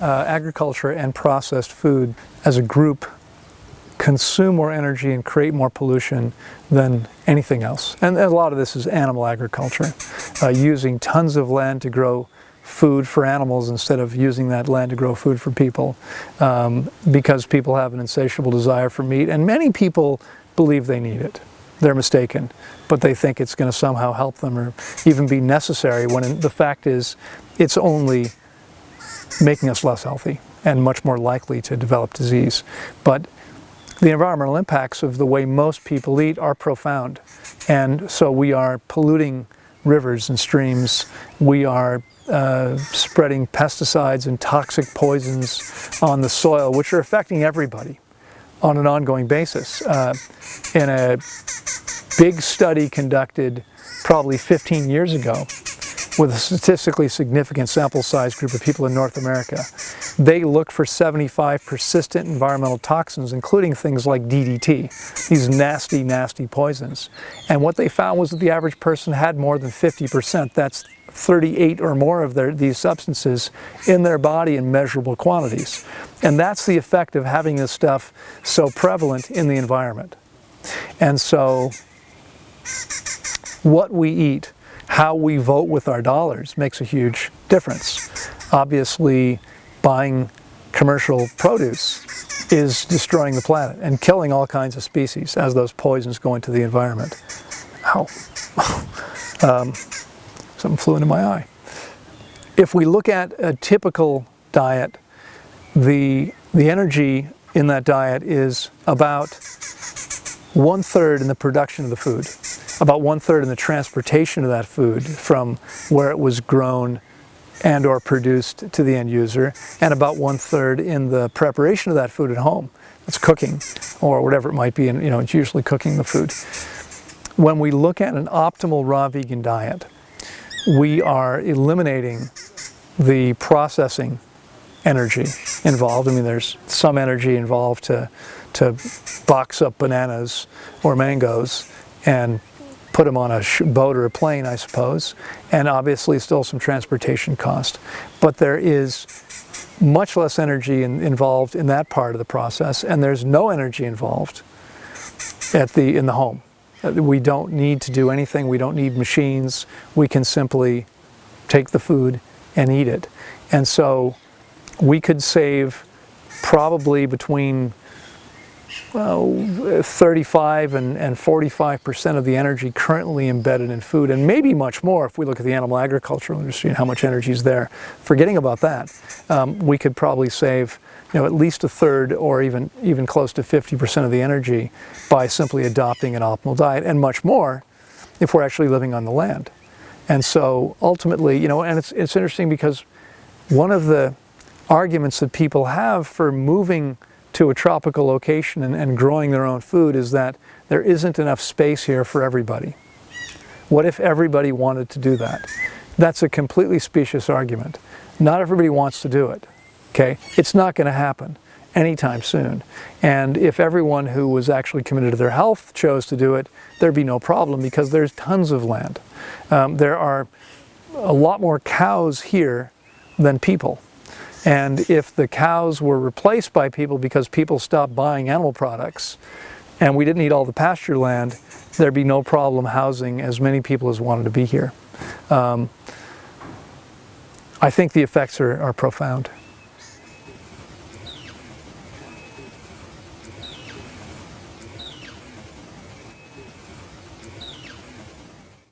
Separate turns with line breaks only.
agriculture and processed food as a group consume more energy and create more pollution than anything else. And a lot of this is animal agriculture, using tons of land to grow food for animals instead of using that land to grow food for people, because people have an insatiable desire for meat, and many people believe they need it. They're mistaken, but they think it's going to somehow help them or even be necessary, when the fact is it's only making us less healthy and much more likely to develop disease. But the environmental impacts of the way most people eat are profound, and so we are polluting rivers and streams. We are spreading pesticides and toxic poisons on the soil, which are affecting everybody on an ongoing basis. In a big study conducted probably 15 years ago with a statistically significant sample size group of people in North America, they looked for 75 persistent environmental toxins, including things like DDT, these nasty, nasty poisons. And what they found was that the average person had more than 50%. That's 38 or more of these substances in their body in measurable quantities. And that's the effect of having this stuff so prevalent in the environment. And so what we eat, how we vote with our dollars, makes a huge difference. Obviously, buying commercial produce is destroying the planet and killing all kinds of species as those poisons go into the environment. Ow. Something flew into my eye. If we look at a typical diet, the energy in that diet is about 1/3 in the production of the food, about 1/3 in the transportation of that food from where it was grown and or produced to the end user, and about 1/3 in the preparation of that food at home. It's cooking or whatever it might be, and it's usually cooking the food. When we look at an optimal raw vegan diet, we are eliminating the processing energy involved. I mean, there's some energy involved to box up bananas or mangoes and put them on a boat or a plane, I suppose, and obviously still some transportation cost. But there is much less energy involved in that part of the process, and there's no energy involved in the home. We don't need to do anything. We don't need machines. We can simply take the food and eat it. And so we could save probably between 35 and 45% of the energy currently embedded in food, and maybe much more if we look at the animal agricultural industry and how much energy is there. Forgetting about that, we could probably save at least 1/3 or even close to 50% of the energy by simply adopting an optimal diet, and much more if we're actually living on the land. And so ultimately, and it's interesting because one of the arguments that people have for moving to a tropical location and growing their own food is that there isn't enough space here for everybody. What if everybody wanted to do that? That's a completely specious argument. Not everybody wants to do it. Okay? It's not going to happen anytime soon. And if everyone who was actually committed to their health chose to do it, there'd be no problem because there's tons of land. There are a lot more cows here than people. And if the cows were replaced by people because people stopped buying animal products and we didn't need all the pasture land, there'd be no problem housing as many people as wanted to be here. I think the effects are profound.